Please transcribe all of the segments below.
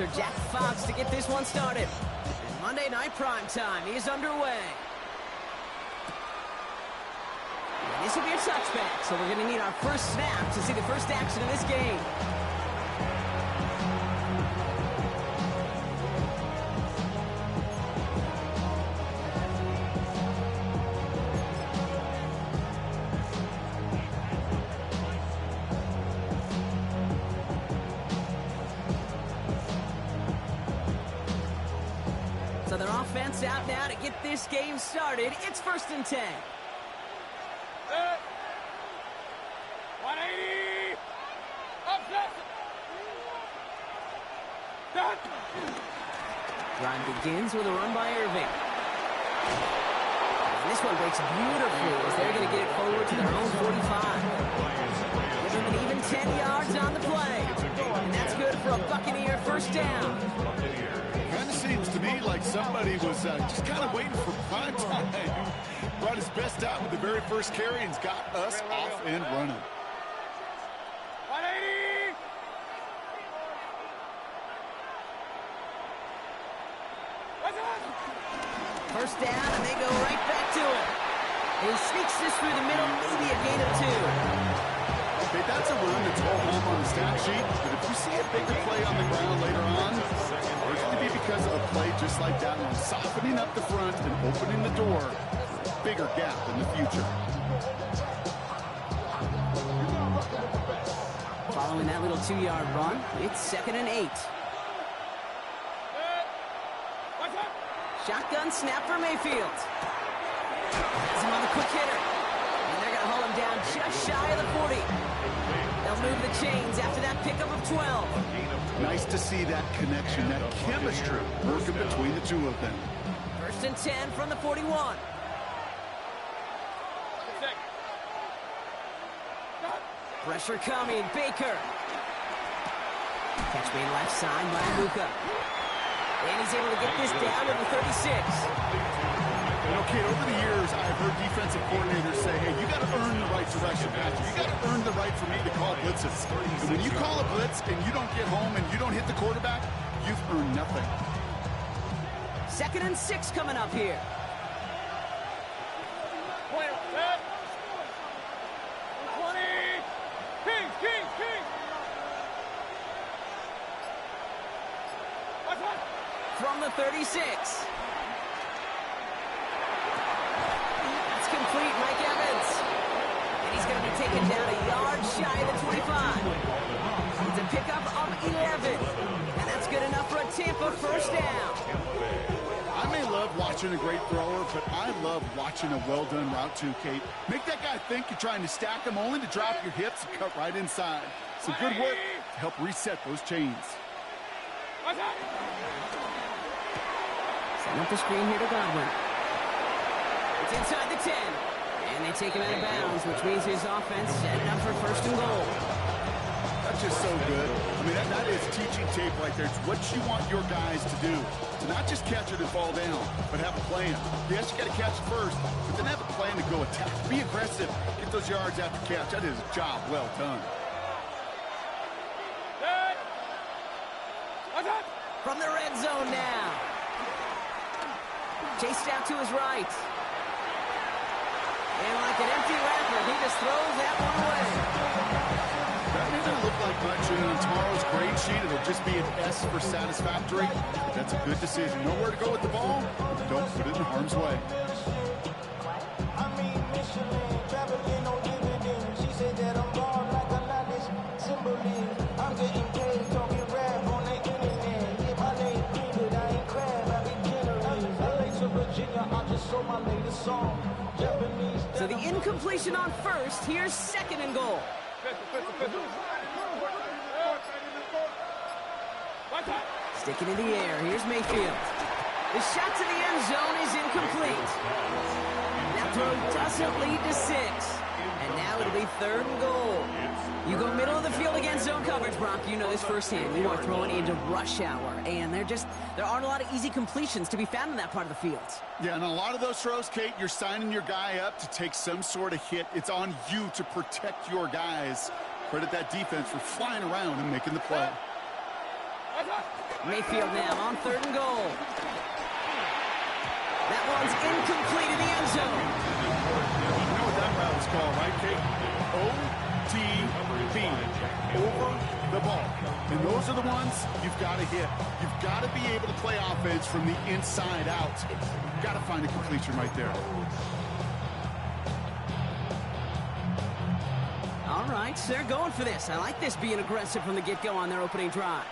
announcer Jack Fox to get this one started. And Monday Night Prime Time is underway. And this will be a touchback, so we're going to need our first snap to see the first action of this game. So their offense out now to get this game started. It's 1st and 10. 180. Drive begins with a run by Irving. And this one breaks beautifully as they're going to get it forward to their own 45. Give them an even 10 yards on the play. And that's good for a Buccaneer first down. Kind of seems to me like somebody was just kind of waiting for prime time. Brought his best out with the very first carry and's got us off and running. 180. First down, and they go right back to it. He sneaks this through the middle, maybe a gain of 2. Okay, that's a run that's all home on the stat sheet, but if you see a bigger play on the ground later on, it's going to be because of a play just like that one, softening up the front and opening the door for a bigger gap in the future. Following that little 2-yard run, it's 2nd and 8. Shotgun snap for Mayfield. Has him on the quick hitter. And they're going to haul him down just shy of the 40. They'll move the chains after that pickup of 12. Nice to see that connection, that chemistry working between the two of them. 1st and 10 from the 41. Pressure coming, Baker. Catch made left side by Luka. And he's able to get this down to the 36. You know, Kate, over the years, I've heard defensive coordinators say, hey, you got to earn the right direction, Patrick. You got to earn the right for me to call blitzes. And when you call a blitz and you don't get home and you don't hit the quarterback, you've earned nothing. 2nd and 6 coming up here. From the 36. That's complete, Mike Evans. And he's going to be taken down a yard shy of the 25. It's a pickup of 11. And that's good enough for a Tampa first down. I may love watching a great thrower, but I love watching a well-done route too, Kate. Make that guy think you're trying to stack him only to drop your hips and cut right inside. Some good work to help reset those chains. Setting up the screen here to Godwin. It's inside the 10. And they take him out of bounds, which means his offense set it up for 1st and goal. That's just so good. I mean, that is teaching tape right there. It's what you want your guys to do. To not just catch it and fall down, but have a plan. Yes, you got to catch it first, but then have a plan to go attack. Be aggressive. Get those yards after catch. That is a job well done. From the red zone now. Chased out to his right. And like an empty wrapper, he just throws that one away. That may not look like much on tomorrow's grade sheet. It'll just be an S for satisfactory. But that's a good decision. Know where to go with the ball. Don't put it in harm's way. So the incompletion on 1st. Here's 2nd and goal. Sticking in the air. Here's Mayfield. The shot to the end zone is incomplete. That throw doesn't lead to 6. And now it'll be 3rd and goal. You go middle of the field against zone coverage, Brock. You know this firsthand. You are throwing into rush hour. And there aren't a lot of easy completions to be found in that part of the field. Yeah, and a lot of those throws, Kate, you're signing your guy up to take some sort of hit. It's on you to protect your guys. Credit that defense for flying around and making the play. Mayfield now on 3rd and goal. That one's incomplete in the end zone. You know what that route is called, right, Kate? OTB, over the ball. And those are the ones you've got to hit. You've got to be able to play offense from the inside out. You've got to find a completion right there. All right, so they're going for this. I like this being aggressive from the get-go on their opening drive.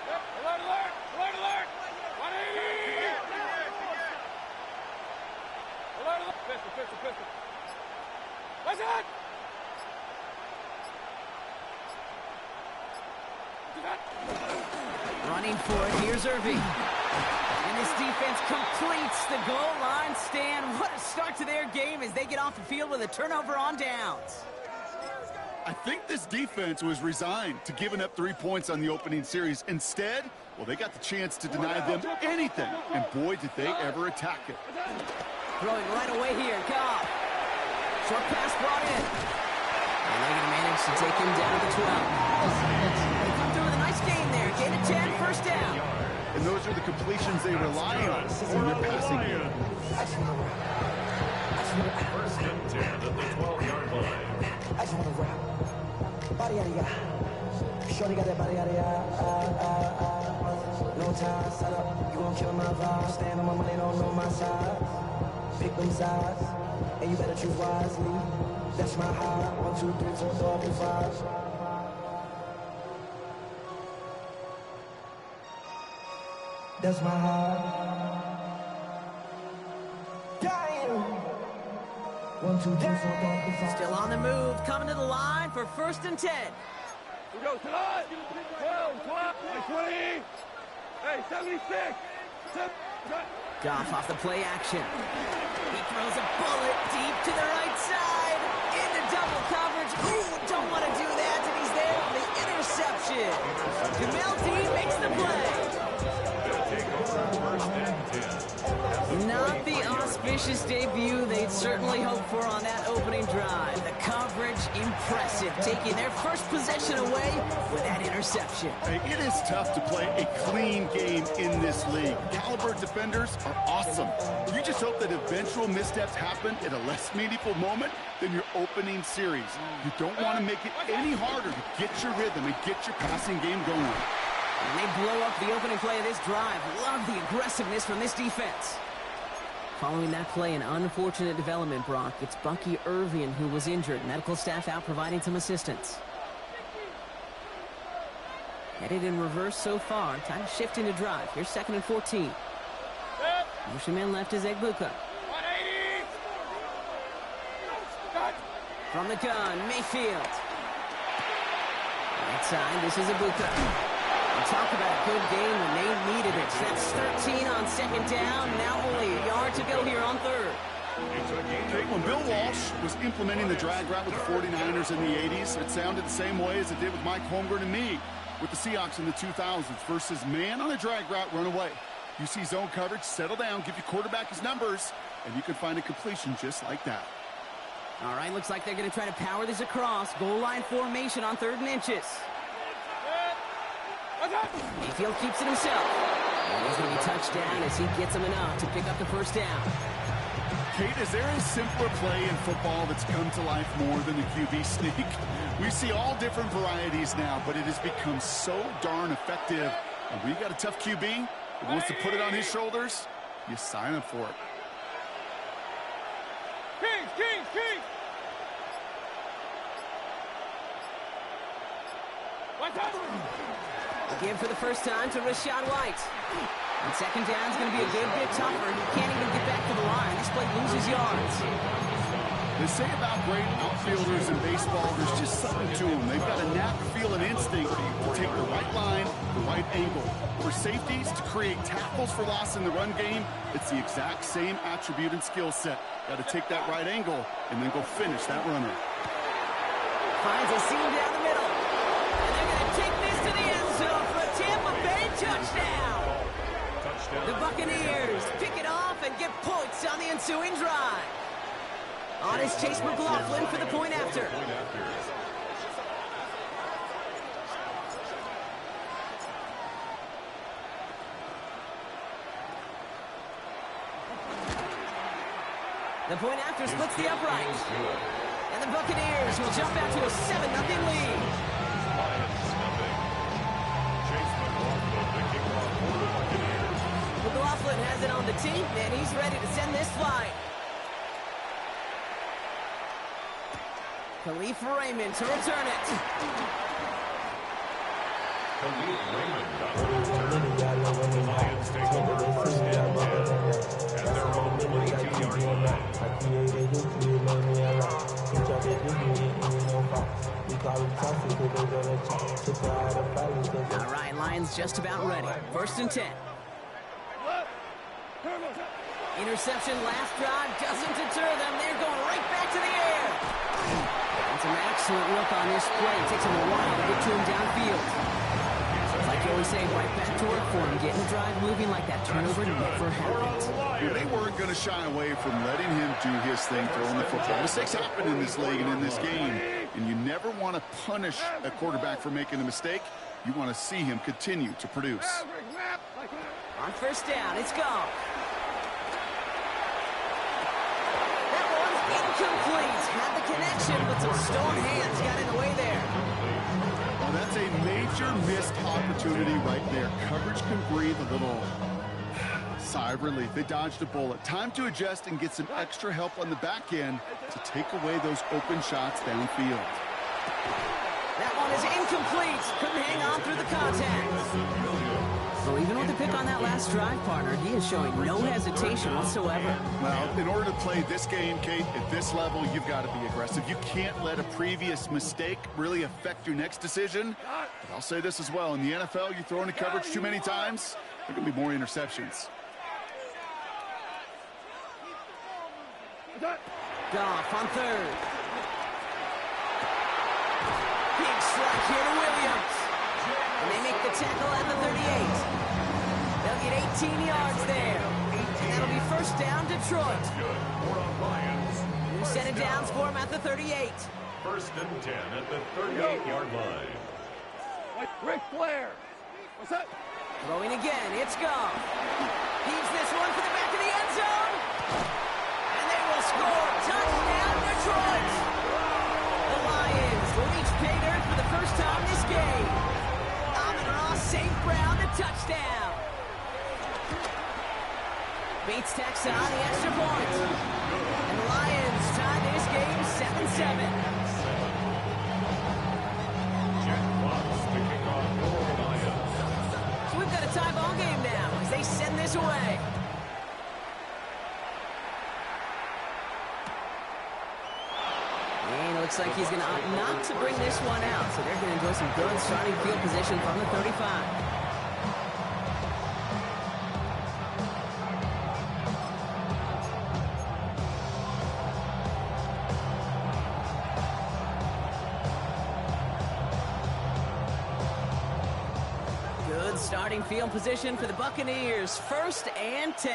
Alert, alert! Alert, alert! 180! Alert, alert! Pistol, pistol, pistol. What's that? Running for it, here's Irving. And this defense completes the goal line stand. What a start to their game as they get off the field with a turnover on downs. I think this defense was resigned to giving up 3 points on the opening series. Instead, well, they got the chance to deny them anything. And boy, did they ever attack it. Throwing right away here, Goff. Short pass brought in. And they're going to manage to take him down to the 12. They come through with a nice gain there. Gain of 10, first down. And those are the completions they rely on in their passing game. First and 10 at the 12-yard line. I just want to rap. Body out of ya. Shorty got that body out of ya. No time, set up. You gon' kill my vibe. Stand on my money, don't know my side. Pick them sides, and you better choose wisely. That's my high. 1, 2, 3, 4, 5, 5. That's my high. Damn. 1, 2, 3, 4, 5, 5. Still on the move, coming to the line for 1st and 10. We go to the line. 12, 12, 20. Hey, 76. Goff off the play action. He throws a bullet deep to the right side. Into double coverage. Ooh, don't want to do that, and he's there for the interception. Jamel Dean makes the play. First and 10. Not the auspicious debut they'd certainly hoped for on that opening drive. The coverage, impressive, taking their first possession away with that interception. Hey, it is tough to play a clean game in this league. Caliber defenders are awesome. You just hope that eventual missteps happen at a less meaningful moment than your opening series. You don't want to make it any harder to get your rhythm and get your passing game going. And they blow up the opening play of this drive. Love the aggressiveness from this defense. Following that play, an unfortunate development, Brock. It's Bucky Irving who was injured. Medical staff out providing some assistance. Headed in reverse so far. Time to shift into drive. Here's 2nd and 14. Motion man left is Egbuka. 180. From the gun, Mayfield. Right side, this is Egbuka. Talk about a good game when they needed it. That's 13 on 2nd down. Now only a yard to go here on 3rd. Okay, when Bill Walsh was implementing the drag route with the 49ers in the 80s, it sounded the same way as it did with Mike Holmgren and me with the Seahawks in the 2000s versus man on a drag route, run away. You see zone coverage, settle down, give your quarterback his numbers, and you can find a completion just like that. All right, looks like they're going to try to power this across. Goal line formation on 3rd and inches. Mayfield keeps it himself. And he's going to be touchdown as he gets him enough to pick up the 1st down. Kate, is there a simpler play in football that's come to life more than the QB sneak? We see all different varieties now, but it has become so darn effective. And when you got a tough QB who wants to put it on his shoulders, you sign up for it. Kings, Kings, Kings. What's up? Again for the first time to Rashad White. And 2nd down is going to be a good bit tougher. He can't even get back to the line. This play loses yards. They say about great outfielders in baseball, there's just something to them. They've got a knack, feel, and instinct to take the right line, the right angle. For safeties, to create tackles for loss in the run game, it's the exact same attribute and skill set. Got to take that right angle and then go finish that runner. Finds a seam down the middle. And they're going to take this to the end zone for a Tampa Bay touchdown. The Buccaneers pick it off and get points on the ensuing drive. On is Chase McLaughlin for the point after. The point after splits the upright. And the Buccaneers will jump out to a 7-0 lead. Lions snubbing. Chase McLaughlin, the kickoff for the Buccaneers. McLaughlin has it on the tee, and he's ready to send this flight. Khalif Raymond to return it. Khalif Raymond on the return. The Lions take over first and 10 at their own 22-yard line. All right, Lions just about ready. First and 10. Interception last drive doesn't deter them. They're going right back to the air. It's an excellent look on this play. It takes him a while to get to him downfield. Like you always say, right back to work for him. Getting the drive moving like that turnover never happened. They weren't going to shy away from letting him do his thing, throwing the football. Mistakes happen in this league and in this game, and you never want to punish a quarterback for making a mistake. You want to see him continue to produce. On first down, it's gone. That one's incomplete. Had the connection, but some stone hands got in the way there. Well, that's a major missed opportunity right there. Coverage can breathe a little sigh of relief. They dodged a bullet. Time to adjust and get some extra help on the back end to take away those open shots downfield. That one is incomplete. Couldn't hang on through the contact. So even with the pick on that last drive, partner, he is showing no hesitation whatsoever. Well, in order to play this game, Kate, at this level, you've got to be aggressive. You can't let a previous mistake really affect your next decision. But I'll say this as well. In the NFL, you throw into coverage too many times, there can be more interceptions. Goff on third. Big strike here to Williams. And they make the tackle at the 38. They'll get 18 yards there. And that'll be first down, Detroit. New set of downs for him at the 38. First and 10 at the 38-yard line. Ric Flair. What's that? Throwing again, it's Goff. Heaves this one for the back of the end zone. And they will score. Touchdown, Detroit. The Lions reach pay dirt for the first time this game. Amon-Ra St. Brown, the touchdown. Bates tacks on the extra point. And the Lions tie this game 7-7. Jet clocks to kick off for the Lions. So we've got a tie ball game now as they send this away. And it looks like he's going to opt not to bring this one out. So they're going to enjoy some good starting field position from the 35. Good starting field position for the Buccaneers. First and 10.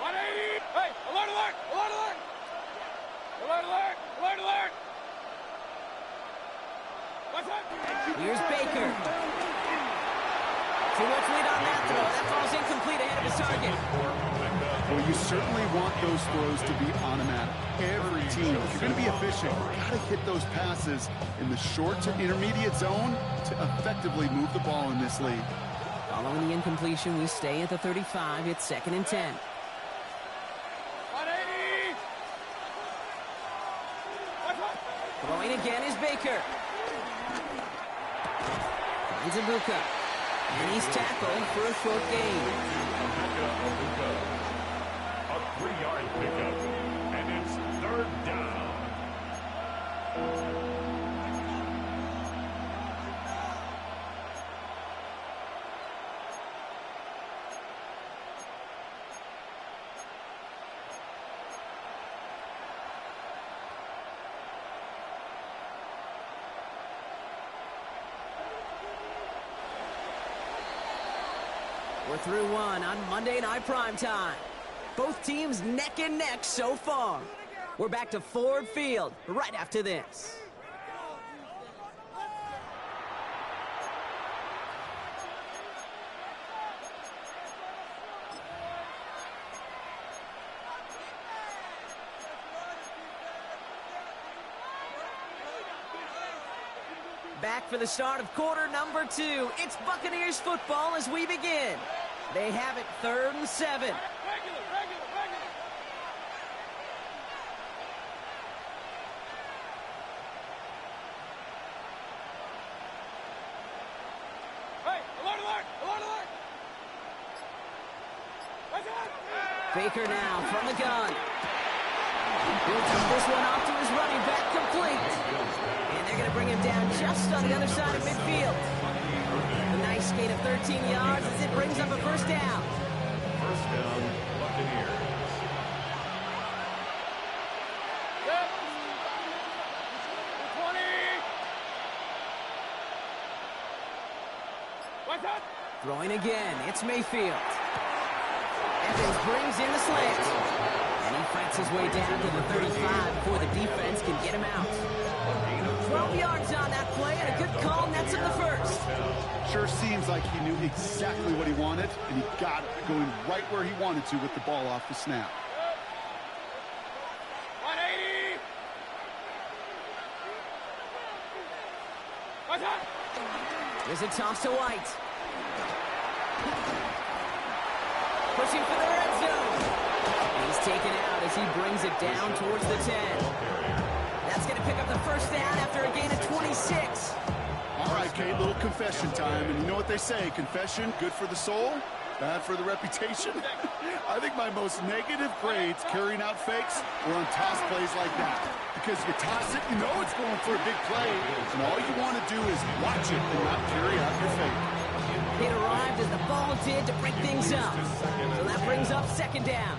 180. Hey, alert, alert, alert, alert. Alert, alert, alert, alert. What's up? Here's Baker. Too much lead on that throw. That ball's incomplete ahead of his target. Well, you certainly want those throws to be automatic. Every team, if you're going to be efficient, you've got to hit those passes in the short to intermediate zone to effectively move the ball in this league. Following the incompletion, we stay at the 35. It's second and 10. 180. Throwing again is Baker. Finds Ibuka. And he's tackled for a short gain. A 3-yard pickup, and it's third down. We're through one on Monday Night Primetime. Both teams neck and neck so far. We're back to Ford Field right after this. Back for the start of quarter number 2. It's Buccaneers football as we begin. They have it 3rd and 7. Baker now from the gun. He'll take this one off to his running back, complete. And they're going to bring him down just on the other side of midfield. A nice gain of 13 yards as it brings up a first down. First down, Buccaneers. Throwing again, it's Mayfield. Evans brings in the slant. And he fights his way down to the 35 before the defense can get him out. 12 yards on that play, and a good call nets him the first. Sure seems like he knew exactly what he wanted, and he got it, going right where he wanted to with the ball off the snap. 180! There's a toss to White. Pushing for the red zone. And he's taken out as he brings it down towards the 10. That's going to pick up the first down after a gain of 26. All right, Kate, little confession time. And you know what they say, confession, good for the soul, bad for the reputation. I think my most negative grades carrying out fakes were on toss plays like that. Because you toss it, you know it's going for a big play, and all you want to do is watch it and not carry out your fake. It arrived as the ball did to break things up. So that brings up second down.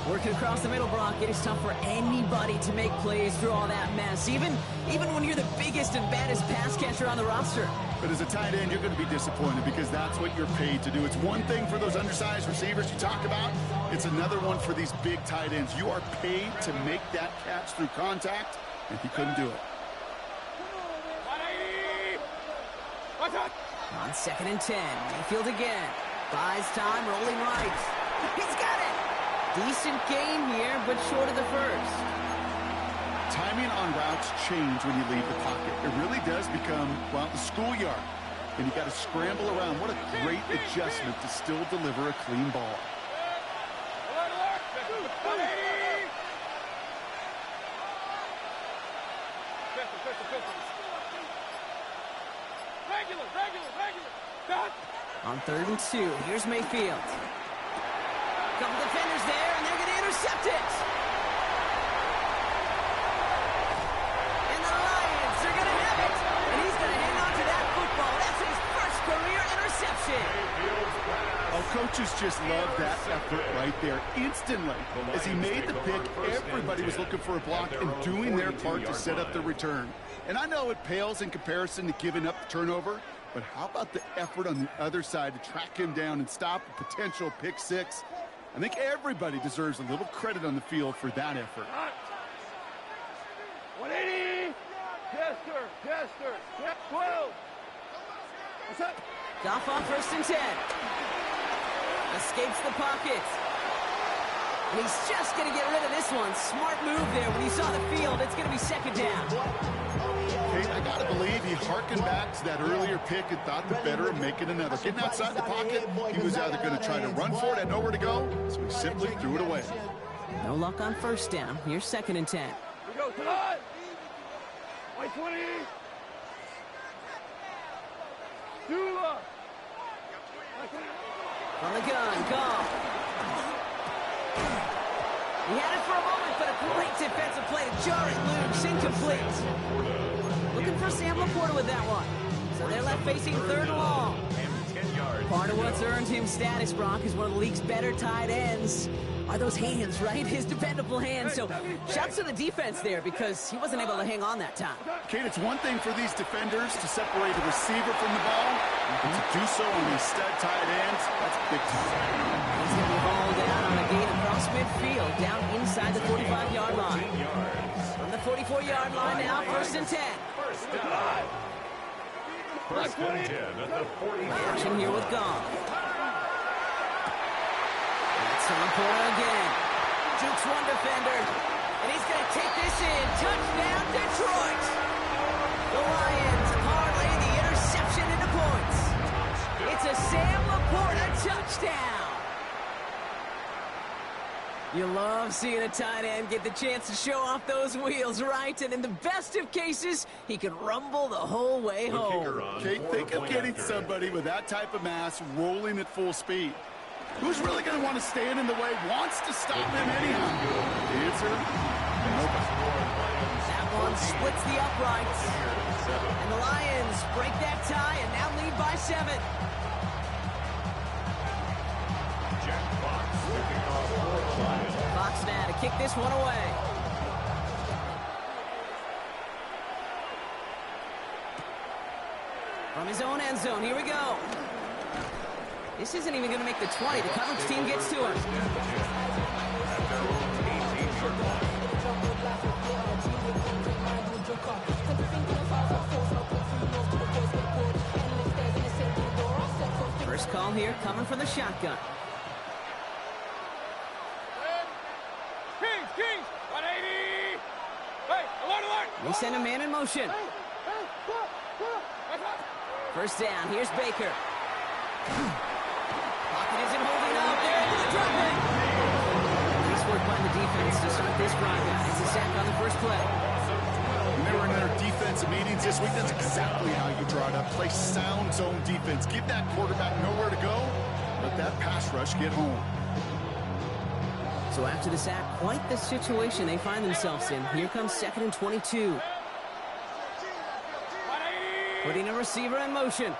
Working across the middle, Brock, it is tough for anybody to make plays through all that mess, even when you're the biggest and baddest pass catcher on the roster. But as a tight end, you're going to be disappointed because that's what you're paid to do. It's one thing for those undersized receivers you talk about. It's another one for these big tight ends. You are paid to make that catch through contact, and he couldn't do it. 180! On 2nd and 10, Mayfield again. Buys time, rolling right. He's got it! Decent gain here, but short of the first. Timing on routes change when you leave the pocket. It really does become, well, the schoolyard. And you got to scramble around. What a great adjustment to still deliver a clean ball. On 3rd and 2, here's Mayfield. Couple defenders there, and they're going to intercept it. And the Lions are going to have it. And he's going to hang on to that football. That's his first career interception. Oh, coaches just love that effort right there. Instantly, as he made the pick, everybody was looking for a block and doing their part to set up the return. And I know it pales in comparison to giving up the turnover, but how about the effort on the other side to track him down and stop a potential pick six? I think everybody deserves a little credit on the field for that effort. 180! Chester! 12! What's up? Goff on 1st and 10. Escapes the pocket. And he's just going to get rid of this one. Smart move there when he saw the field. It's going to be 2nd down. Kate, I got to believe he harkened back to that earlier pick and thought the better of making another. Getting outside the pocket, he was either going to try to run for it, had nowhere to go, so he simply threw it away. No luck on 1st down. Here's 2nd and 10. We go tonight! White 20! Dula! On the gun, Goff. He had it for a moment, but a great defensive play to jar it loose. Incomplete. Looking for Sam Laporta with that one. So they're left facing 3rd and long. Part of what's earned him status, Brock, is one of the league's better tight ends. Are those hands, right? His dependable hands. So shouts to the defense there because he wasn't able to hang on that time. Kate, it's one thing for these defenders to separate a receiver from the ball, but to do so on these stud tight ends, that's big time. He's going to be ball down on a gain across midfield, down inside the 45-yard line. From the 44-yard line now, 1st and 10. First and 10 at the 40. Action here with Goff. That's Laporta again. Jukes one defender, and he's going to take this in. Touchdown, Detroit! The Lions touchdown. You love seeing a tight end get the chance to show off those wheels, right? And in the best of cases, he could rumble the whole way home. Okay, think of getting somebody with that type of mass rolling at full speed. Who's really going to want to stand in the way, wants to stop him anyhow? The answer, nobody. That one splits the uprights. And the Lions break that tie and now lead by 7. Fox now to kick this one away. From his own end zone, here we go. This isn't even going to make the 20. The coverage team gets to him. First call here coming from the shotgun. Kings, 180. Hey, alert. They send a man in motion. First down, here's Baker. Pocket isn't holding up. They're able to drop it. Nice work by the defense to start this drive. It's a sack on the first play. When they were in their defensive meetings this week, that's exactly how you draw it up. Play sound zone defense. Give that quarterback nowhere to go. Let that pass rush get home. So after the sack, quite the situation they find themselves in. Here comes 2nd and 22. Putting a receiver in motion.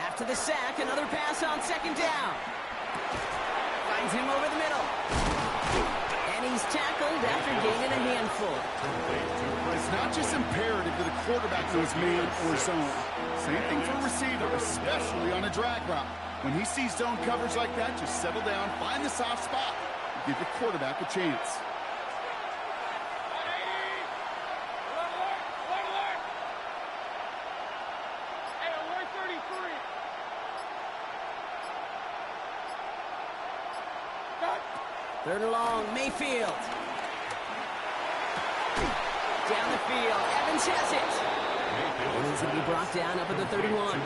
After the sack, another pass on 2nd down. Finds him over the middle. And he's tackled after gaining a handful. It's not just imperative that the quarterback knows man or zone. Same thing for a receiver, especially on a drag route. When he sees zone coverage like that, just settle down, find the soft spot, and give the quarterback a chance. Third and long, Mayfield. Down the field, Evans has it. And he's going to be brought down up at the 31.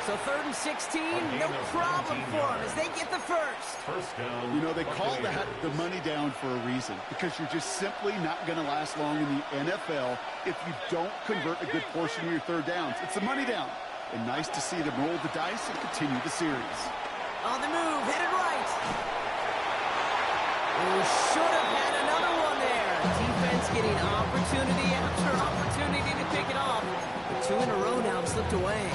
So 3rd and 16, no problem for them as they get the first. You know, they call that the money down for a reason, because you're just simply not going to last long in the NFL if you don't convert a good portion of your third downs. It's the money down. And nice to see them roll the dice and continue the series. On the move, headed right. We should have had another one there. Defense getting opportunity after opportunity to pick it off. But 2 in a row now have slipped away.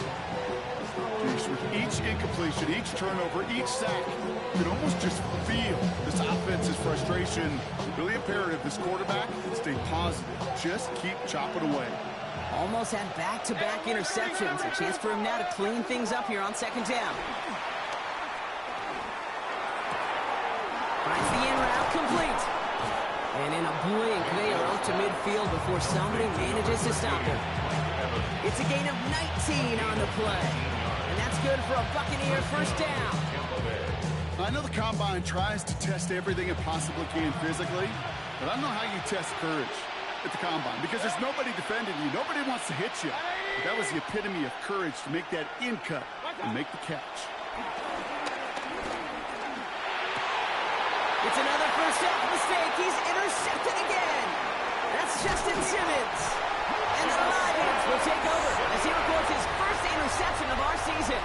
With each incompletion, each turnover, each sack, you can almost just feel this offense's frustration. Really imperative this quarterback stay positive. Just keep chopping away. Almost had back-to-back interceptions. A chance for him now to clean things up here on 2nd down. Finds the in route complete. And in a blink, they are out to midfield before somebody manages to stop him. It's a gain of 19 on the play. And that's good for a Buccaneer first down. I know the Combine tries to test everything it possibly can physically, but I don't know how you test courage at the Combine, because there's nobody defending you. Nobody wants to hit you. But that was the epitome of courage to make that in cut and make the catch. It's another first down mistake. He's intercepted again. That's Justin Simmons. And the Lions will take over as he records his first interception of our season.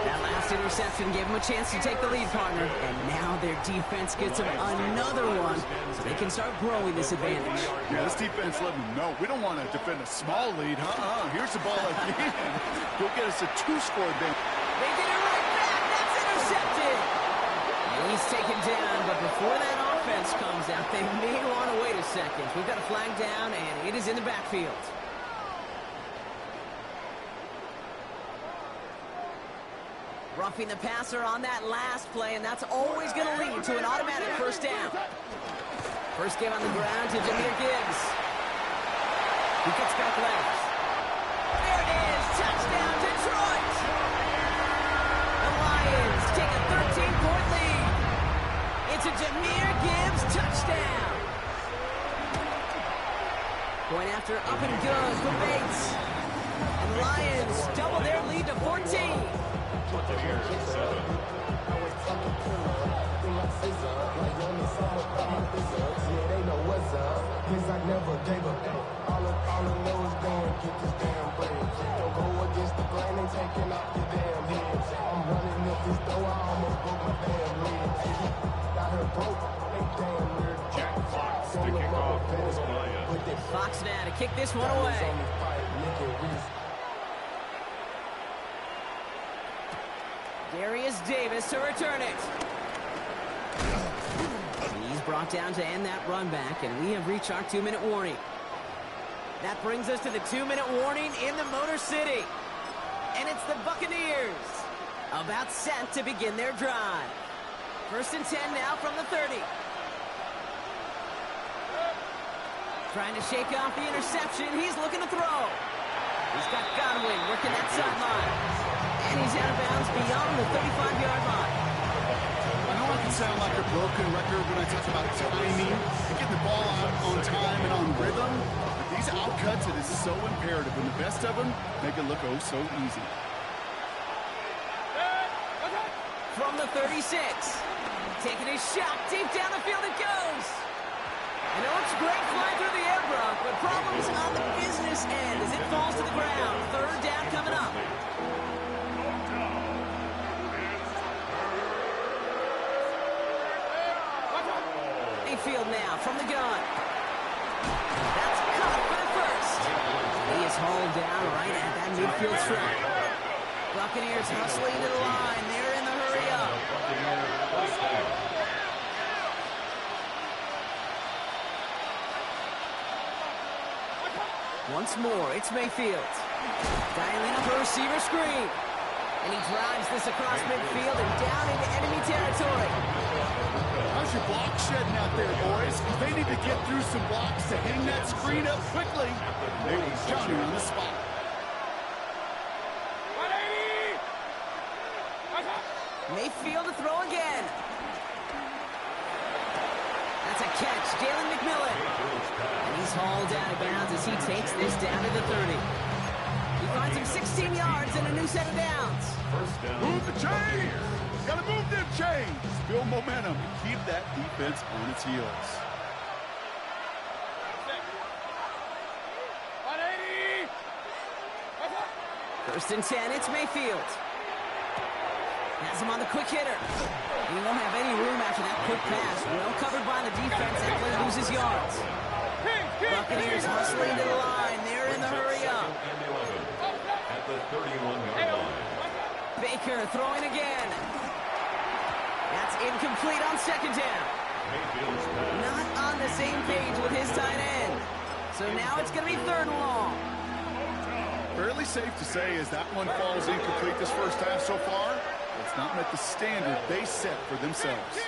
That last interception gave him a chance to take the lead, partner. And now their defense gets them another one so they can start growing this advantage. Yeah, this defense let them know we don't want to defend a small lead. Here's the ball at the end. Go get us a 2-score advantage. They get it right back. That's intercepted. And he's taken down, but before that offense comes out, they may want to wait a second. We've got a flag down, and it is in the backfield. Roughing the passer on that last play, and that's always going to lead to an automatic first down. First game on the ground to Jahmyr Gibbs. He gets back left. There it is. Touchdown, Detroit. The Lions take a 13-point lead. It's a Jahmyr Gibbs touchdown. Going after up and good for Bates. And the Lions double their lead Fox now to kick this one away. Darius Davis to return it. He's brought down to end that run back, and we have reached our 2-minute warning. That brings us to the 2-minute warning in the Motor City. And it's the Buccaneers about set to begin their drive. 1st and 10 now from the 30. Trying to shake off the interception. He's looking to throw. He's got Godwin working that sideline. And he's out of bounds beyond the 35-yard line. I know I can sound like a broken record when I talk about timing and getting the ball out on time and on rhythm. But these outcuts, it is so imperative. And the best of them make it look oh so easy. From the 36. Taking his shot. Deep down the field it goes. And it looks great flying through the air, Brock, but problems on the business end as it falls to the ground. 3rd down coming up. Mayfield now from the gun. That's caught for the 1st. He is hauled down right at that midfield stripe. Buccaneers hustling to the line. They're in the hurry up. Once more, it's Mayfield. Dialing up a receiver screen. And he drives this across midfield and down into enemy territory. How's your block shedding out there, boys? They need to get through some blocks to hang that screen up quickly. They were Johnny on the spot. Mayfield to throw again. That's a catch. Jalen McMillan. And he's hauled out of bounds as he takes this down to the 30. He finds him 16 yards and a new set of downs. Move the chains! Gotta move them chains! Build momentum and keep that defense on its heels. 1st and 10, it's Mayfield. Has him on the quick hitter. He won't have any room after that quick pass. Well covered by the defense. That play loses yards. Buccaneers hustling to the line. They're in the hurry up. At the 31-yard line. Baker throwing again. That's incomplete on 2nd down. Not on the same page with his tight end. So now it's going to be 3rd and long. Fairly safe to say as that one falls incomplete this first half so far, it's not met the standard they set for themselves.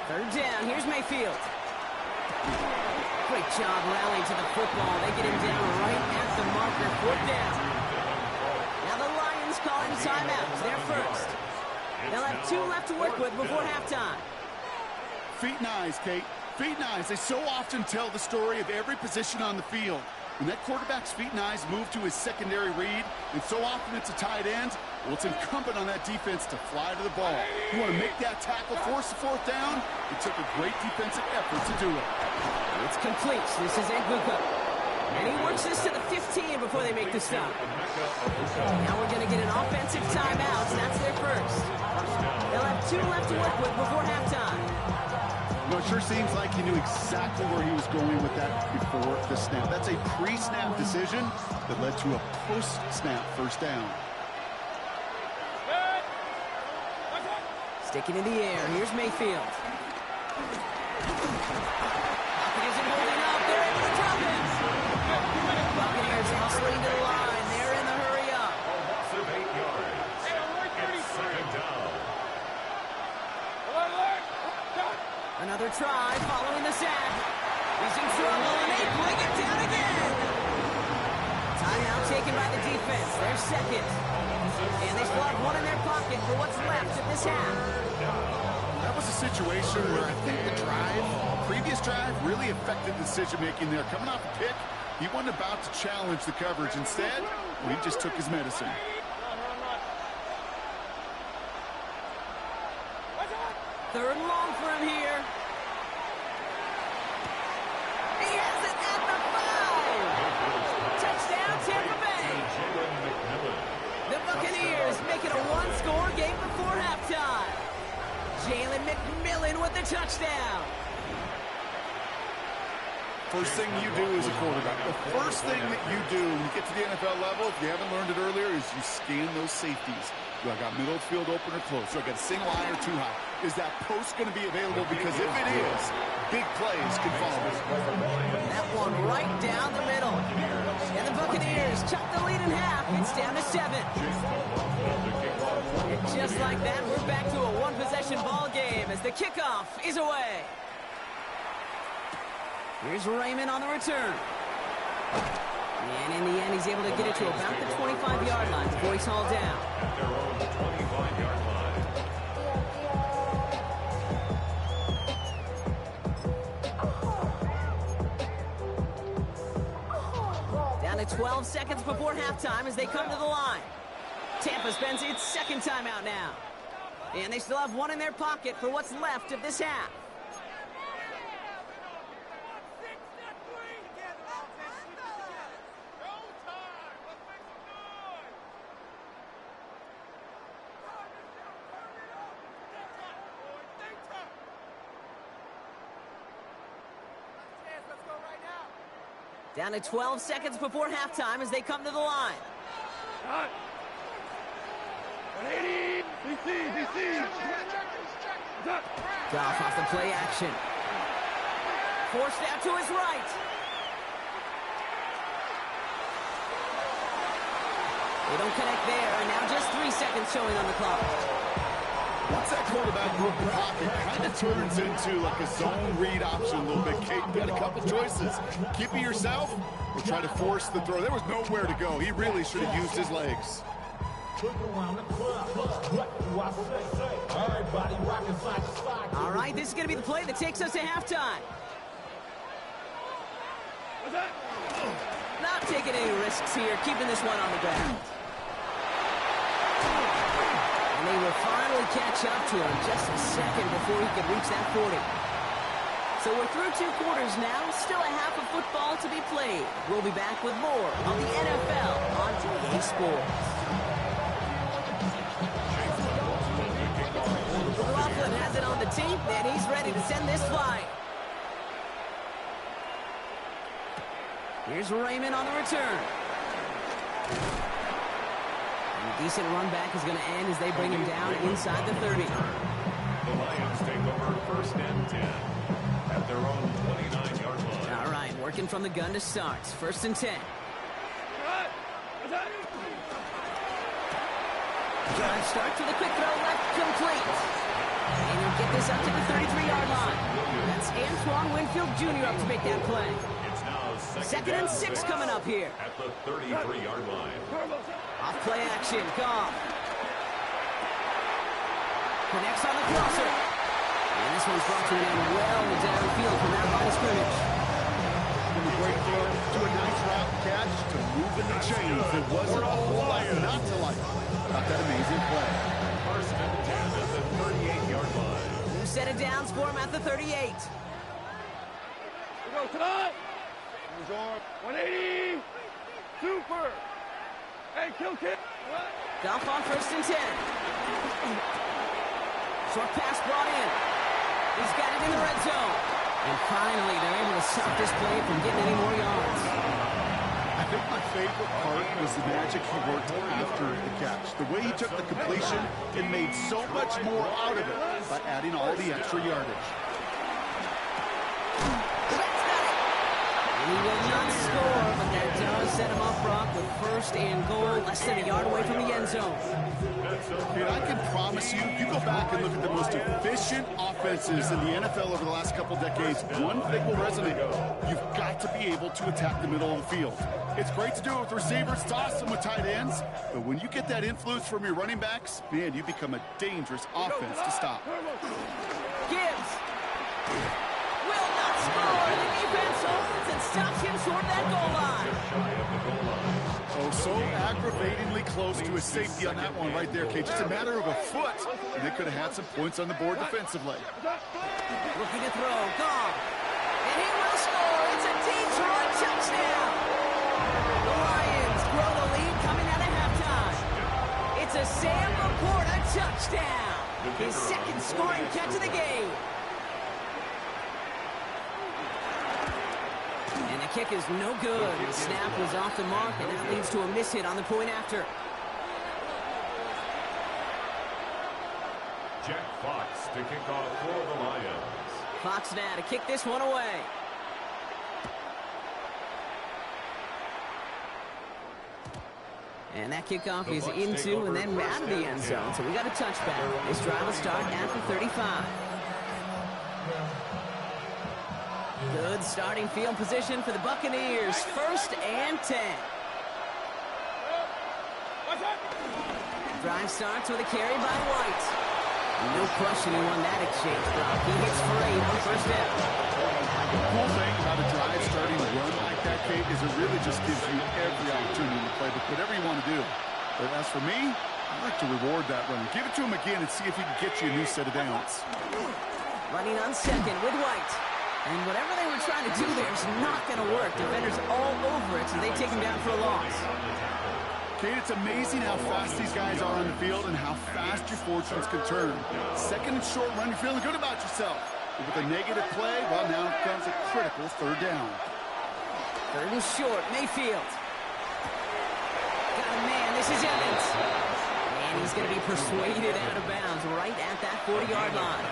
3rd down. Here's Mayfield. Great job rallying to the football. They get him down right at the marker. 4th down. Now the Lions calling timeouts. They're first. They'll have 2 left to work with before halftime. Feet and eyes, Kate. Feet and eyes. They so often tell the story of every position on the field. When that quarterback's feet and eyes move to his secondary read, and so often it's a tight end, well, it's incumbent on that defense to fly to the ball. You want to make that tackle, force the 4th down? It took a great defensive effort to do it. It's complete. This is Nguka. And he works this to the 15 before they make the stop. Now we're going to get an offensive timeout, and that's their first. They'll have 2 left to work with before halftime. You know, it sure seems like he knew exactly where he was going with that before the snap. That's a pre-snap decision that led to a post-snap 1st down. Sticking in the air. Here's Mayfield. Pocket isn't holding up. They're able to drop it. Buccaneers hustling to the line. They're in the hurry up. Loss of 8 yards. It's 2nd down. Another try following the sack. He's in trouble, and they bring it down again. Timeout taken by the defense. They're second. And they still have 1 in their pocket for what's left of this half. That was a situation where I think the previous drive, really affected the decision-making there. Coming off the pick, he wasn't about to challenge the coverage. Instead, he just took his medicine. Third and long for him here. He has it at the 5. Touchdown, Tampa Bay. The Buccaneers make it a one-score game before halftime. Jalen McMillan with the touchdown. First thing you do as a quarterback, the first thing that you do when you get to the NFL level, if you haven't learned it earlier, is you scan those safeties. Do I got middle field open or close? Do I got a single eye or too high? Is that post going to be available? Because if it is, big plays can follow. That one right down the middle. And the Buccaneers chop the lead in half. It's down to 7. And just like that, we're back to a one-possession ball game as the kickoff is away. Here's Raymond on the return. And in the end, he's able to get it to about the 25-yard line before he's hauled down. At their own 25-yard line. Down to 12 seconds before halftime as they come to the line. Tampa spends its second timeout now. And they still have one in their pocket for what's left of this half. Down to 12 seconds before halftime as they come to the line. 180. DC. Goff off the play action. Forced out to his right. They don't connect there, and now just 3 seconds showing on the clock. Once that quarterback move the pocket, kind of turns into like a zone read option a little bit. Kate, you got a couple choices. Keep it yourself or try to force the throw. There was nowhere to go. He really should have used his legs. All right, this is going to be the play that takes us to halftime. Not taking any risks here, keeping this one on the ground. And they will finally catch up to him just a second before he could reach that 40. So we're through 2 quarters now, still a half of football to be played. We'll be back with more on the NFL on EA Sports. McLaughlin has it on the tee, and he's ready to send this flying. Here's Raymond on the return. A decent run back is going to end as they bring him down inside the 30. The Lions take over first and 10 at their own 29-yard line. All right, working from the gun to start. First and 10. Drive start to the quick throw left, complete. And he'll get this up to the 33-yard line. That's Antoine Winfield Jr. up to make that play. It's now Second and 6 coming up here. at the 33-yard line. Off play action, Goff. Connects on the crosser. And this one's brought to an end well downfield from that line of scrimmage. From a great throw to a nice route catch to moving the chains. There wasn't a whole lot not to like about that amazing play. First and 10 at the 38-yard line. 2 set of downs for him at the 38. We go tonight. 180. Super. Hey, kill kick. Goff on first and 10. Short pass brought in. He's got it in the red zone. And finally, they're able to stop this play from getting any more yards. I think my favorite part was the magic he worked after the catch. The way he took the completion and made so much more out of it by adding all the extra yardage. He will not score, but that does set him up, Brock, with first and goal, less than a yard away from the end zone. Dude, I can promise you, you go back and look at the most efficient offenses in the NFL over the last couple decades, one thing will resonate. You've got to be able to attack the middle of the field. It's great to do it with receivers, toss them with tight ends, but when you get that influence from your running backs, man, you become a dangerous offense to stop. Gibbs will not score. The defense holds and stops him short of that goal line. Oh, so aggravatingly close to a safety on that one right there, Kate. Just a matter of a foot, and they could have had some points on the board defensively. Looking to throw, Goff. And he will score. It's a Detroit touchdown. The Lions grow the lead coming out of halftime. It's a Sam Laporta touchdown. His second scoring catch of the game. And the kick is no good. The snap was off the mark, and that leads to a miss hit on the point after. Jack Fox to kick off for the Lions. Fox now to kick this one away. And that kickoff is into and then out of the end zone. So we got a touchback. This drive will start at the 35. Good starting field position for the Buccaneers. 1st and 10. Drive starts with a carry by White. No question he won that exchange, Brock. He hits for 8 on 1st down. The cool thing about a drive starting to run like that, Kate, is it really just gives you every opportunity to play whatever you want to do. But as for me, I like to reward that run. Give it to him again and see if he can get you a new set of downs. Running on 2nd with White. And whatever they were trying to do there is not going to work. Defenders all over it, so they take him down for a loss. Kate, it's amazing how fast these guys are on the field and how fast your fortunes can turn. 2nd and short run, you're feeling good about yourself. But with a negative play, well, now comes a critical 3rd down. 3rd and short, Mayfield. Got a man, this is Evans. And he's going to be persuaded out of bounds right at that 40-yard line.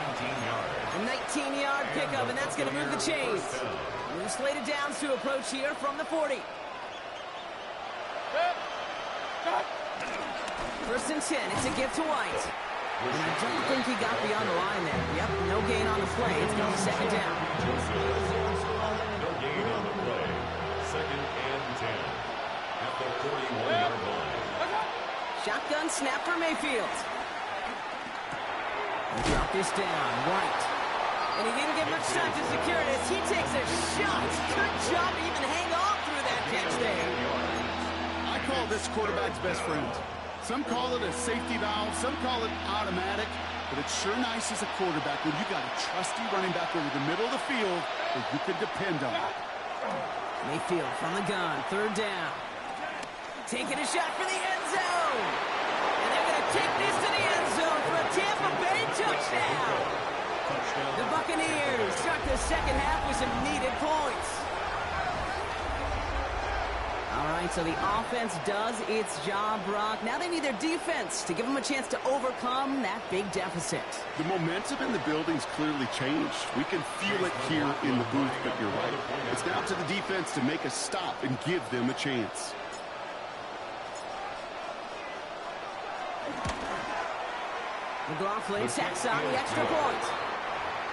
A 19-yard pickup, and that's going to move the chains. New slated downs to approach here from the 40. 1st and 10, it's a gift to White. And I don't think he got beyond the line there. Yep, no gain on the play. It's going to be 2nd down. No gain on the play. 2nd and 10 at the 41-yard line. Shotgun snap for Mayfield. Drop this down, White. And he didn't get much time to secure it as he takes a shot. Good job to even hang on through that catch there. I call this quarterback's best friend. Some call it a safety valve, some call it automatic, but it's sure nice as a quarterback when you got a trusty running back over the middle of the field that you can depend on. Mayfield from the gun, 3rd down. Taking a shot for the end zone. And they're going to take this to the end zone for a Tampa Bay touchdown. The Buccaneers start the 2nd half with some needed points. All right, so the offense does its job, Brock. Now they need their defense to give them a chance to overcome that big deficit. The momentum in the building's clearly changed. We can feel it here in the booth, but you're right. It's down to the defense to make a stop and give them a chance. McLaughlin tacks on the extra point.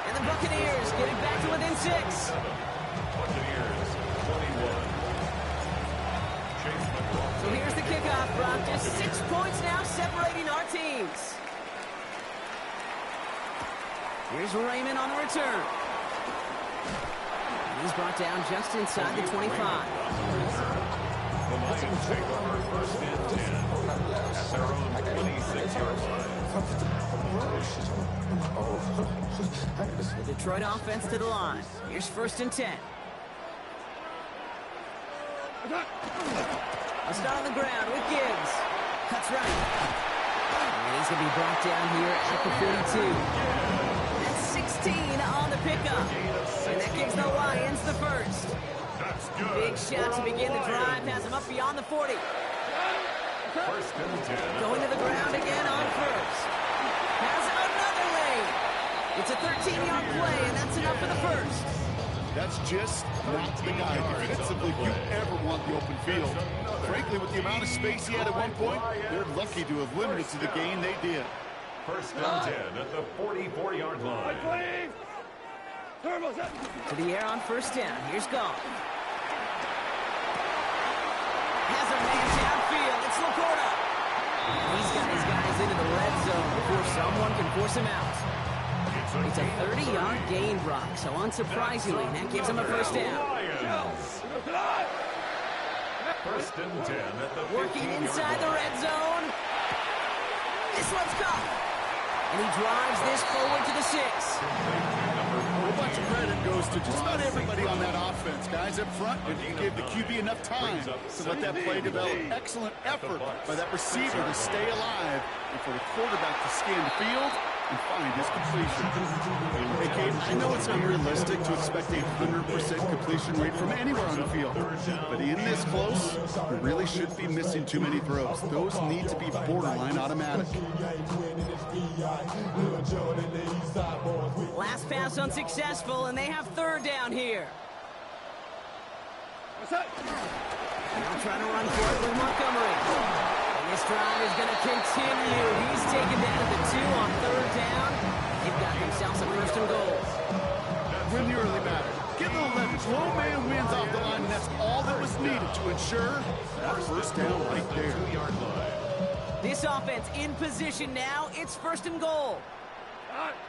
And the Buccaneers get it back to within 6. Buccaneers 21. So here's the kickoff, Brock. Just 6 points now separating our teams. Here's Raymond on the return. And he's brought down just inside the 25. The Lions take over 1st and 10 at their own 26-yard line. The Detroit offense to the line. Here's 1st and 10. A start on the ground with Gibbs. Cuts right. And he's going to be brought down here at the 42. That's 16 on the pickup. And that gives the Lions the 1st. That's good. Big shot to begin the drive. Has him up beyond the 40. 1st and 10. Going to the ground again on 1st. Has another lane. It's a 13-yard play, and that's enough for the 1st. That's just not the guy defensively you ever want the open field. Frankly, with the amount of space he had at one point, they're lucky to have limited to the gain they did. 1st and 10 at the 44-yard line. To the air on 1st down. Here's Goff. Has a man downfield. It's Laporta. He's got his guys into the red zone before someone can force him out. It's a 30-yard gain, Brock, so unsurprisingly, that gives him a 1st down. 1st and 10 at the 15-yard Working inside the red zone. This one's caught. And he drives this forward to the 6. A bunch of credit goes to just about everybody on that offense. Guys up front, if you give the QB enough time to let that play develop. Excellent effort by that receiver to stay alive and for the quarterback to scan the field and find his completion. Hey, Kate, I know it's unrealistic to expect a 100% completion rate from anywhere on the field, but in this close, you really shouldn't be missing too many throws. Those need to be borderline automatic. Last pass unsuccessful, and they have third down here. Now trying to run for it with Montgomery. And this drive is going to continue. He's taken down to the 2 on third down. They've got themselves a first and goal. Win the early battle. Get a little leverage. Low man wins off the line, and that's all that was needed to ensure that first down right there. This offense in position now. It's first and goal. 180.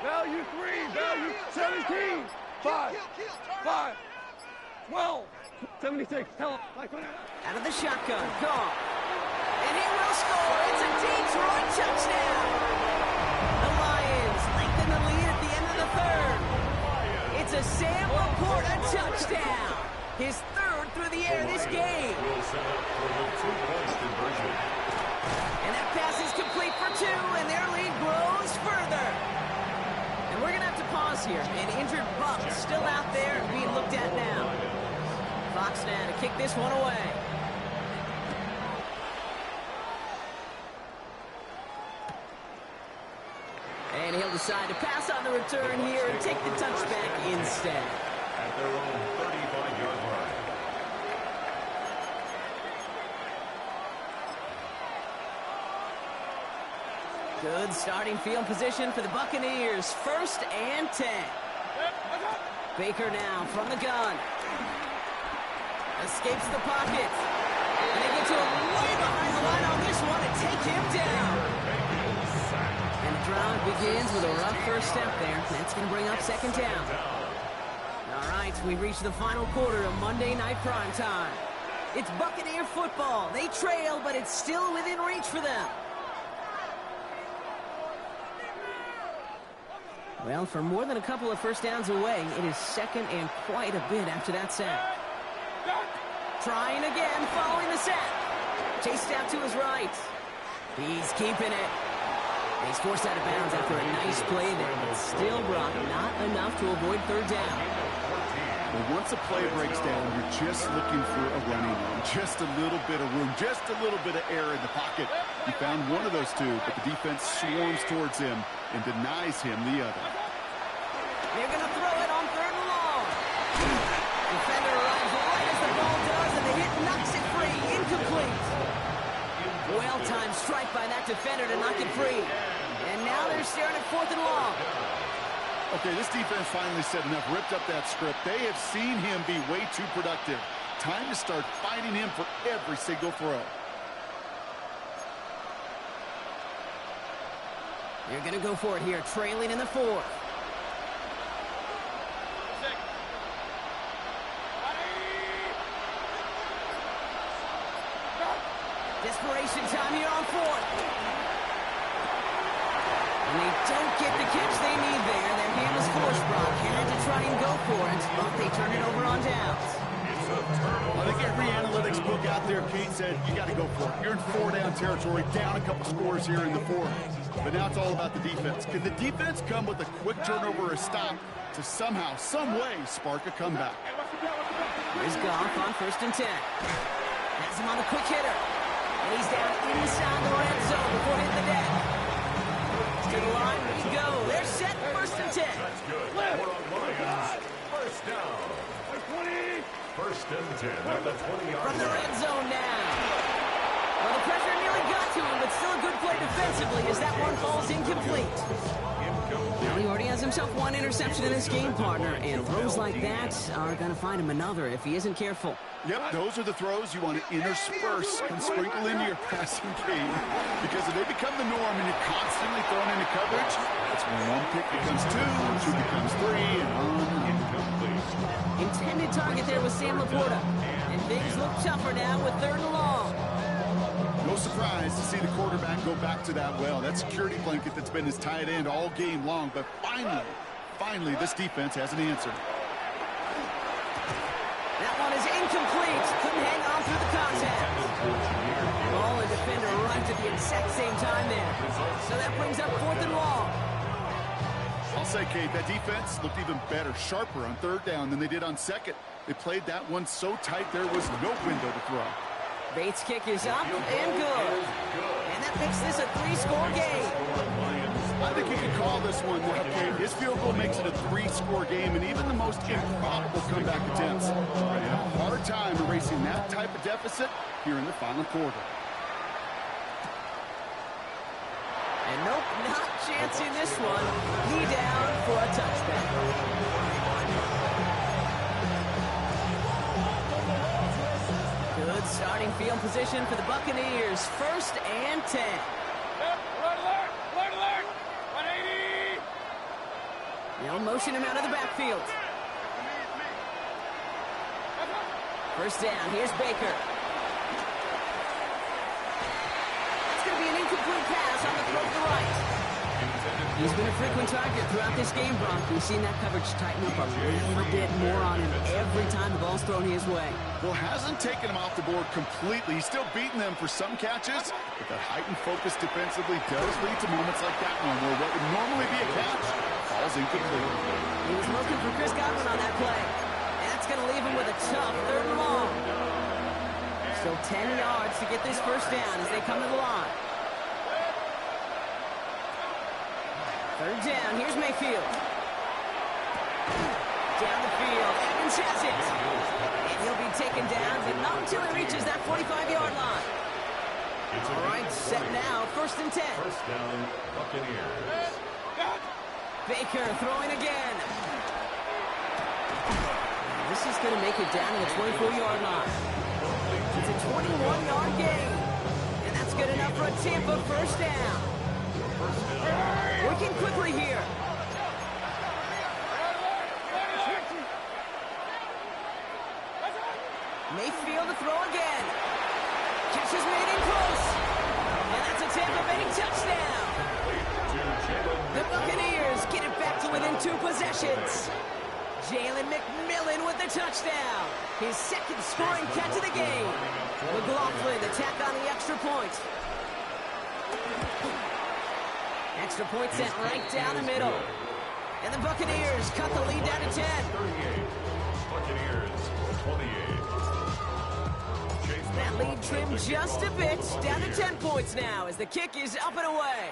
Value 3, value 17, 5, 12, 76, tell him. Out of the shotgun, gone. And he will score. It's a Detroit touchdown. The Lions lengthen the lead at the end of the third. It's a Sam Laporta touchdown. His third through the air this game. And that pass is complete for 2, and their lead grows further. And we're going to have to pause here. An injured Buck still out there being looked at now. Fox now to kick this one away. And he'll decide to pass on the return here and take the touchback instead. At their own 35-yard line. Good starting field position for the Buccaneers. First and 10. Baker now from the gun. Escapes the pocket. And they get to him way behind the line on this one and take him down. And the drive begins with a rough first step there. That's going to bring up second down. All right, we reach the final quarter of Monday Night Prime Time. It's Buccaneer football. They trail, but it's still within reach for them. Well, for more than a couple of first downs away, it is second and quite a bit after that sack. Trying again, following the sack. Chased out to his right. He's keeping it. He's forced out of bounds after a nice play there, but still, Brock, not enough to avoid third down. Well, once a play breaks down, you're just looking for a running room. Just a little bit of room, just a little bit of air in the pocket. He found one of those two, but the defense swarms towards him and denies him the other. They're going to throw it on third and long. Defender arrives right as the ball does, and the hit knocks it free. Incomplete. Well-timed strike by that defender to knock it free. And now they're staring at fourth and long. Okay, this defense finally said enough, ripped up that script. They have seen him be way too productive. Time to start fighting him for every single throw. They're going to go for it here, trailing in the fourth. Desperation time here on fourth. And they don't get the catch they need there. Their hand was forced, Brock. Had to try and go for it, but they turn it over on downs. I think every analytics book out there, Kate, said you got to go for it. You're in four-down territory, down a couple scores here in the fourth. But now it's all about the defense. Can the defense come with a quick turnover or a stop to somehow, some way, spark a comeback? Here's Goff on first and 10. Has him on the quick hitter. And he's down inside the red zone before hitting the deck. To the line we go. They're set first and 10. That's good. For the Lions. First down. 20. First and 10 at the 20-yard From the line. red zone now. Well, the pressure nearly got to him, but still a good play defensively as that one falls incomplete. Well, he already has himself one interception in this game, partner, and throws like that are going to find him another if he isn't careful. Yep, those are the throws you want to intersperse and sprinkle into your passing game. Because if they become the norm and you're constantly thrown into coverage, that's when one pick becomes two becomes three, and on. Intended target there was Sam Laporta. And things look tougher now with third and long. No surprise to see the quarterback go back to that well. That security blanket that's been his tight end all game long. But finally, this defense has an answer. That one is incomplete. Couldn't hang on through the contact. exact same time there. So that brings up 4th and long. I'll say, Kate, that defense looked even better, sharper on 3rd down than they did on 2nd. They played that one so tight there was no window to throw. Bates' kick is up and good. And that makes this a 3-score game. I think you can call this one, Kate. His field goal makes it a 3-score game, and even the most improbable comeback attempts are going to have a hard time erasing that type of deficit here in the final quarter. And nope, not chancing this one. He down for a touchback. Good starting field position for the Buccaneers. 1st and 10. Alert! 180! They'll motion him out of the backfield. 1st down. Here's Baker. It's going to be an incomplete pass on the throw to the right. He's been a frequent target throughout this game, Bronk. We've seen that coverage tighten up a little bit more on him every time the ball's thrown his way. Well, hasn't taken him off the board completely. He's still beating them for some catches, but that heightened focus defensively does lead to moments like that one where what would normally be a catch falls incomplete. He was looking for Chris Godwin on that play. That's going to leave him with a tough 3rd and long. Still 10 yards to get this 1st down as they come to the line. 3rd down, here's Mayfield. Down the field, Evans has it. And he'll be taken down, but not until he reaches that 45-yard line. All right, set now, 1st and 10. 1st down, Buccaneers. Baker throwing again. This is going to make it down to the 24-yard line. It's a 21-yard gain. And that's good enough for a Tampa 1st down. Working quickly here. Mayfield to throw again. Catch is made in close. And that's a Tampa Bay touchdown. The Buccaneers get it back to within 2 possessions. Jalen McMillan with the touchdown. His 2nd scoring catch of the game. McLaughlin to tack on the extra point. Extra point sent right down the middle. And the Buccaneers cut the lead down to 10. 38. Buccaneers 28. That lead trimmed just a bit. Down to 10 points now as the kick is up and away.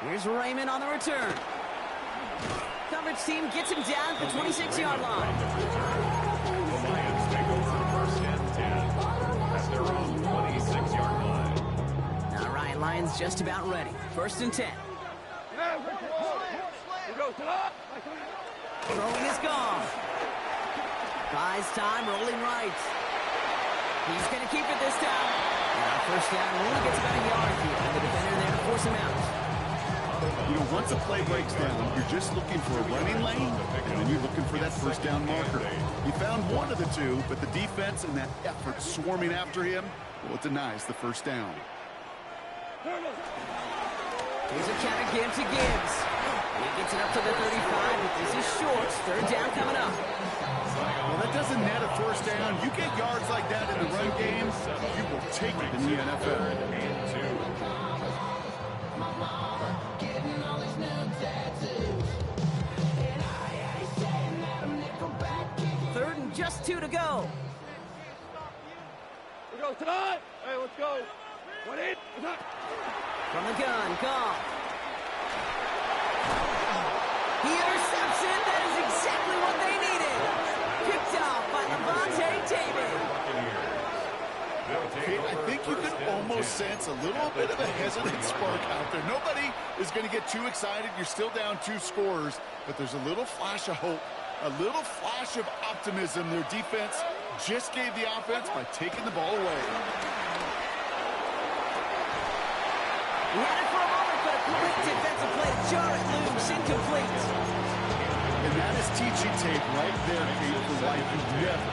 Here's Raymond on the return. Coverage team gets him down at the 26-yard line. The Lions take over 1st and 10 at their own 26-yard line. All right, Lions just about ready. 1st and 10. Throwing is gone. Buys time, rolling right. He's going to keep it this time. Now 1st down, only gets about a yard here. And the defender there to force him out. You know, once a play breaks down, you're just looking for a running lane, and then you're looking for that 1st down marker. You found one of the two, but the defense and that effort swarming after him, well, it denies the 1st down. Here's a count again to Gibbs. And he gets it up to the 35, but this is short. 3rd down coming up. Well, that doesn't net a 1st down. You get yards like that in the run game, you will take it in the NFL. Third and just 2 to go. We go tonight. Hey, let's go. 1-8. From the gun, Goff. He intercepts it. That is exactly what they needed. Picked off by Levante David. I think you can almost sense a little bit of a hesitant spark out there. Nobody is going to get too excited. You're still down 2 scores, but there's a little flash of hope, a little flash of optimism. Their defense just gave the offense by taking the ball away. He had it for a moment, but a quick defensive play to jar it loose, incomplete. And that is teaching tape right there, Kate, for why you never,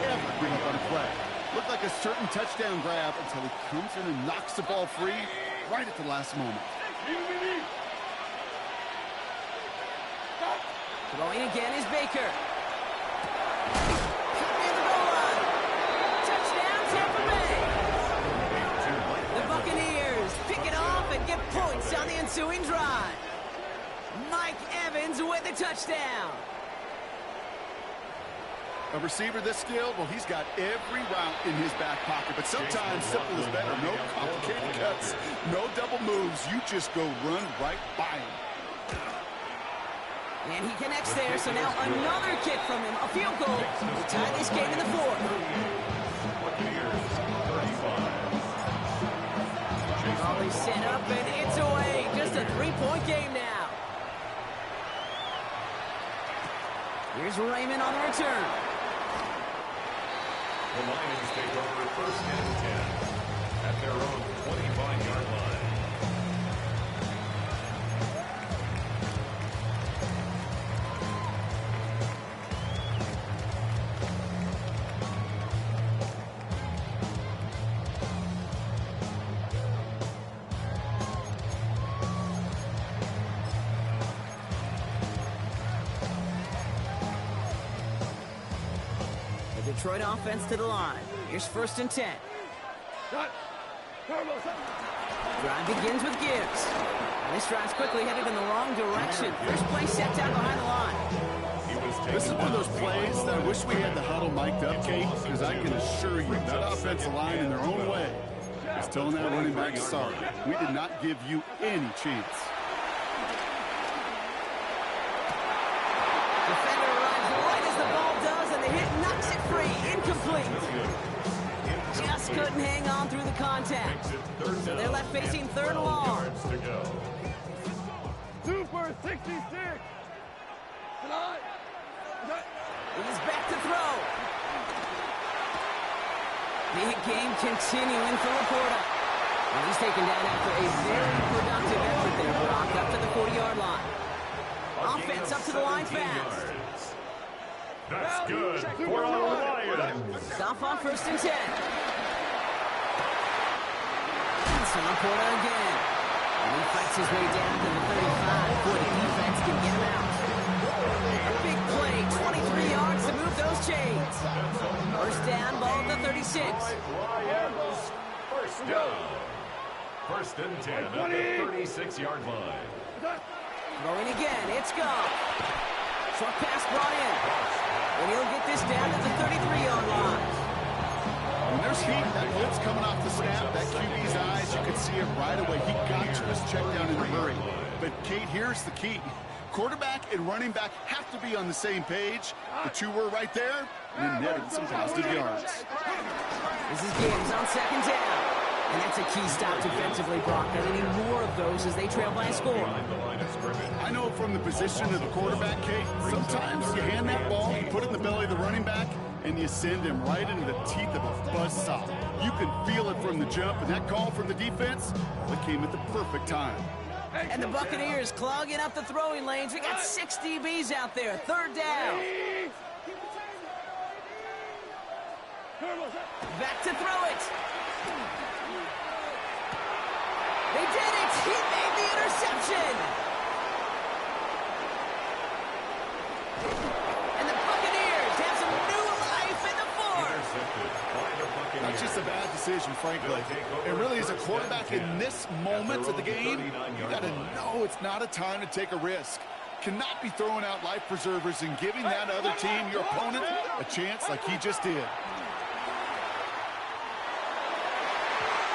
ever give up on a play. Looked like a certain touchdown grab until he comes in and knocks the ball free right at the last moment. Throwing again is Baker. Near the goal line. Touchdown, Tampa Bay. ensuing drive. Mike Evans with the touchdown. A receiver this skilled, well, he's got every route in his back pocket. But sometimes simple is better. No complicated cuts, no double moves. You just go run right by him. And he connects there, so now another kick from him. A field goal to tie this game in the fourth. Probably set up, and it's away. Just a three-point game now. Here's Raymond on the return. The Lions take over first and 10 at their own 25-yard line. Detroit offense to the line. Here's first and 10. Drive begins with Gibbs. And this drive's quickly headed in the wrong direction. First play set down behind the line. This is one of those plays that I wish we had the huddle mic'd up, Kate, because I can assure you that offensive line in their own way is telling that running back, sorry, we did not give you any chance. Defender arrives right as the ball does, and the hit knocks it free. Incomplete. Just couldn't hang on through the contact. So they're left facing third and long. Super 66. Tonight. He's back to throw. Big game continuing for Laporta. And he's taken down after a very productive effort there. Brock up to the 40-yard line. Offense up to the line fast. That's good for the Lions. Stop on first and 10. So Laporta again. And he fights his way down to the 35 before the defense can get him out. A big play, 23 yards to move those chains. First down, ball at the 36. Lions, first down. First and 10 at the 36-yard line. Throwing again, it's gone. Short pass brought in. And he'll get this down to the 33-yard line. When there's heat, that blitz coming off the snap, that QB's eyes, you can see it right away. He got to his check down in a hurry. But, Kate, here's the key. Quarterback and running back have to be on the same page. The two were right there, and netted some positive yards. This is Gibbs on second down. And that's a key stop defensively, Brock. They need more of those as they trail by a score. I know from the position of the quarterback, Kate, sometimes you hand that ball, put it in the belly of the running back, and you send him right into the teeth of a buzzsaw. You can feel it from the jump, and that call from the defense, that came at the perfect time. And the Buccaneers clogging up the throwing lanes. We got 6 DBs out there. Third down. Back to throw it. They did it. He made the interception. And the Buccaneers have some new life in the fourth. Not just a bad decision, frankly. It really is a quarterback in this moment of the game. You got to know it's not a time to take a risk. Cannot be throwing out life preservers and giving that other team, your opponent, a chance like he just did.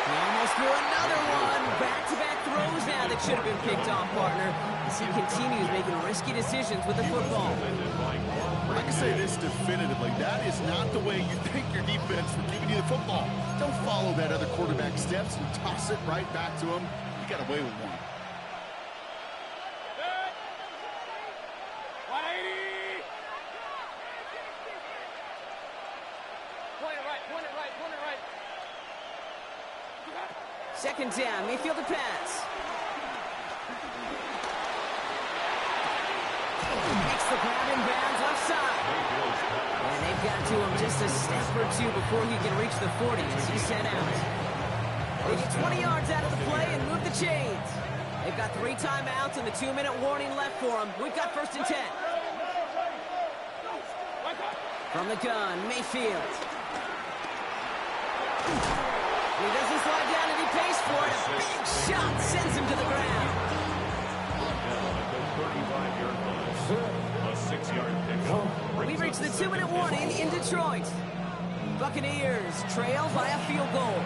He almost threw another one. Back-to-back throws now that should have been picked off, partner. As he continues making risky decisions with the football. I can say this definitively. That is not the way you thank your defense for giving you the football. Don't follow that other quarterback steps and toss it right back to him. You got away with one. 180. Point it right. Second down, Mayfield to pass. Makes the grab in bounds left side. And they've got to him just a step or two before he can reach the 40 as he's sent out. They get 20 yards out of the play and move the chains. They've got 3 timeouts and the 2-minute warning left for them. We've got first and 10. From the gun, Mayfield. He doesn't slide down and he pays for it. A big shot sends him to the ground. 35-yard line. A 6-yard pickup. We've reached the 2-minute warning in Detroit. Buccaneers trail by a field goal.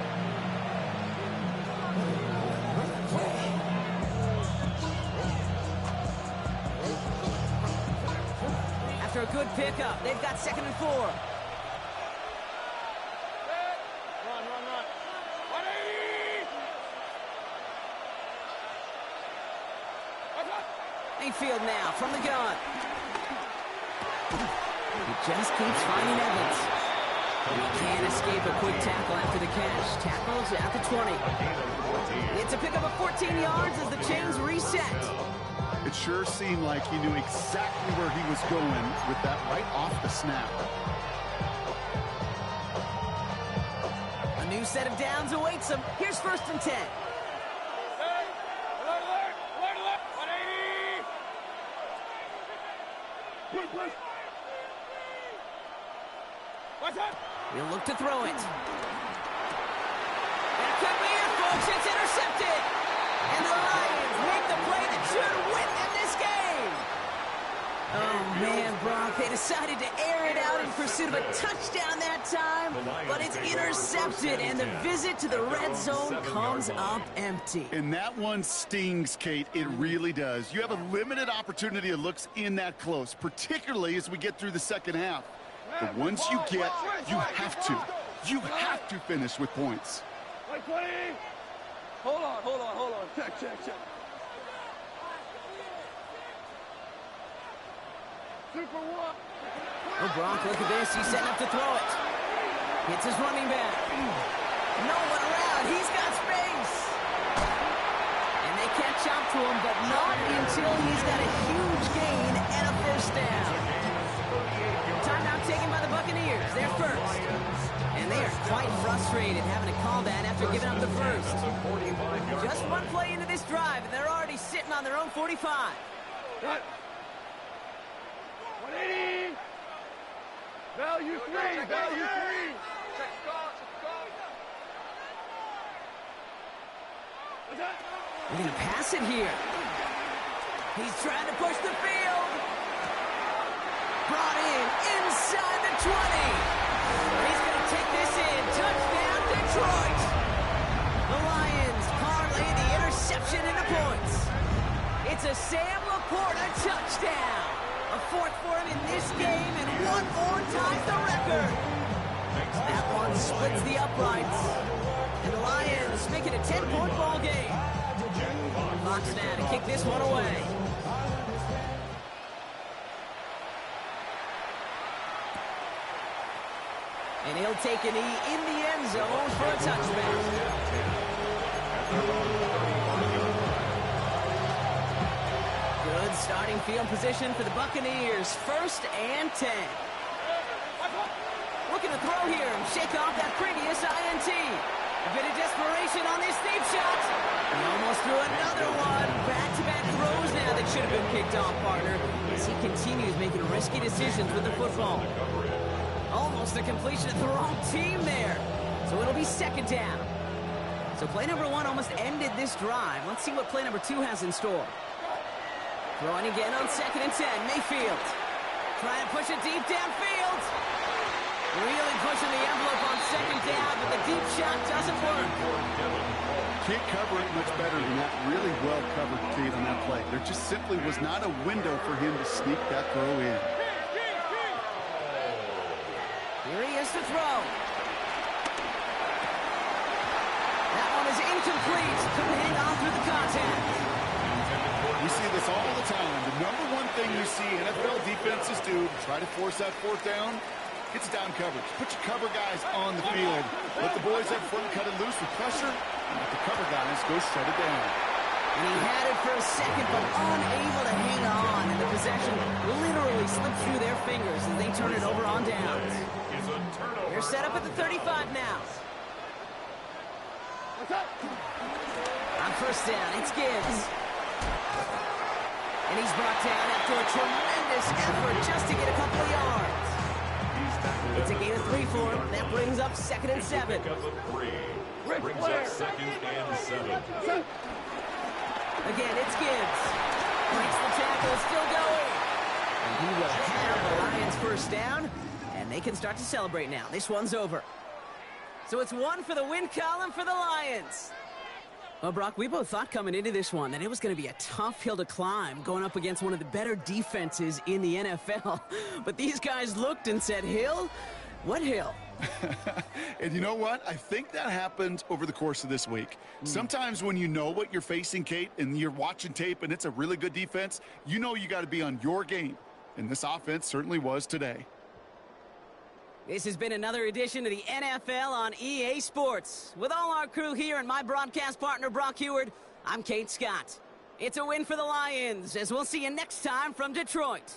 After a good pickup, they've got 2nd and 4. Run. 180! Mayfield now from the gun. He just keeps finding Evans. He can't escape a quick tackle after the catch. Tackles at the 20. It's a pickup of 14 yards as the chains reset. It sure seemed like he knew exactly where he was going with that right off the snap. A new set of downs awaits him. Here's 1st and 10. Alert! 180! Push! Watch out! He'll look to throw it. That could be it, folks. It's intercepted. And the Lions make the play that should win them this game. Oh, man, Brock. They decided to air it out in pursuit of a touchdown that time, but it's intercepted, and the visit to the red zone comes up empty. And that one stings, Kate. It really does. You have a limited opportunity of looks in that close, particularly as we get through the second half. But once you get, you have to finish with points. 20! Hold on. Check. Super one. Oh, Brock, look at this. He's setting up to throw it. Hits his running back. No one around. He's got space. And they catch up to him, but not until he's got a huge gain and a 1st down. Timeout taken by the Buccaneers. They're first. And they are quite frustrated having to call that after giving up the first. Just one play into this drive, and they're already sitting on their own 45. Cut. 180! Value 3! We're going to pass it here. He's trying to push the field. Brought in inside the 20. He's going to take this in. Touchdown, Detroit. The Lions parlay the interception into points. It's a Sam Laporta touchdown. A 4th for him in this game, and 1 more ties the record. That one splits the uprights. And the Lions make it a 10-point ball game. Fox now to kick this one away. And he'll take a knee in the end zone for a touchback. Good starting field position for the Buccaneers. 1st and 10. Looking to throw here and shake off that previous INT. A bit of desperation on this deep shot. He almost threw another one. Back-to-back throws now that should have been picked off, partner, as he continues making risky decisions with the football. Almost a completion of the wrong team there. So it'll be 2nd down. So play number 1 almost ended this drive. Let's see what play number 2 has in store. Throwing again on 2nd and 10. Mayfield trying to push it deep downfield. Really pushing the envelope on 2nd down, but the deep shot doesn't work. Can't cover it much better than that. Really well covered, Kate, on that play. There just simply was not a window for him to sneak that throw in. Here he is to throw. That one is incomplete. Couldn't hang on through the contact. We see this all the time. The number one thing you see NFL defenses do to try to force that 4th down, it's down coverage. Put your cover guys on the field. Let the boys up front cut it loose with pressure, and let the cover guys go shut it down. And he had it for a second, but unable to hang on. And the possession literally slipped through their fingers as they turn it over on downs. They're set up at the 35 now. On 1st down, it's Gibbs. And he's brought down after a tremendous effort just to get a couple of yards. It's a gain of 3 for him. That brings up 2nd and 7. Brings up 2nd and 7. Again, it's Gibbs. Breaks the tackle, still going. And he will have the Lions first down, and they can start to celebrate now. This one's over. So it's one for the win column for the Lions. Well, Brock, we both thought coming into this one that it was going to be a tough hill to climb going up against one of the better defenses in the NFL. But these guys looked and said, hill? What hill? And you know what? I think that happened over the course of this week. Sometimes when you know what you're facing, Kate, and you're watching tape and it's a really good defense, you know you got to be on your game. And this offense certainly was today. This has been another edition of the NFL on EA Sports. With all our crew here and my broadcast partner, Brock Heward, I'm Kate Scott. It's a win for the Lions, as we'll see you next time from Detroit.